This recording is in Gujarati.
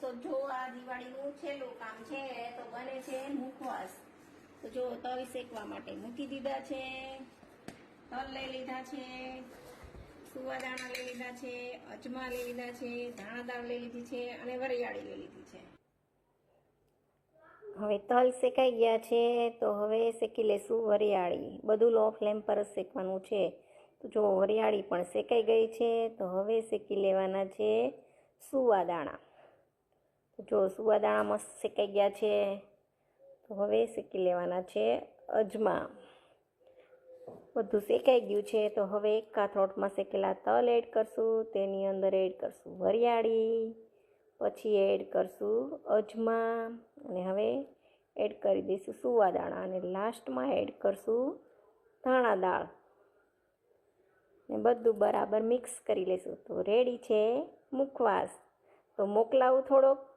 તો જો આ દિવાળીનું છેલ્લું કામ છે તો બને છે મુખવાસ। તો જો તલ શેકવા માટે મૂકી દીધા છે, તલ લઈ લીધા છે, સુવાદાણા લઈ લીધા છે, અજમા લઈ લીધા છે, ધાણાદાળ લઈ લીધી છે અને વરિયાળી લઈ લીધી છે। હવે તલ શેકાઈ ગયા છે તો હવે શેકી લેશું વરિયાળી। બધું લો ફ્લેમ પર જ શેકવાનું છે। તો જો વરિયાળી પણ શેકાઈ ગઈ છે તો હવે શેકી લેવાના છે સુવાદાણા। તો જો સુવાદાણા મસ્ત શેકાઈ ગયા છે તો હવે શેકી લેવાના છે અજમા। બધું શેકાઈ ગયું છે તો હવે એક કાથરોટમાં શેકેલા તલ એડ કરશું, તેની અંદર એડ કરશું વરિયાળી, પછી એડ કરશું અજમા અને હવે એડ કરી દઈશું સુવાદાણા અને લાસ્ટમાં એડ કરશું ધાણાદાળ ને બધું બરાબર મિક્સ કરી લઈશું। તો રેડી છે મુખવાસ। તો મોકલાવું થોડોક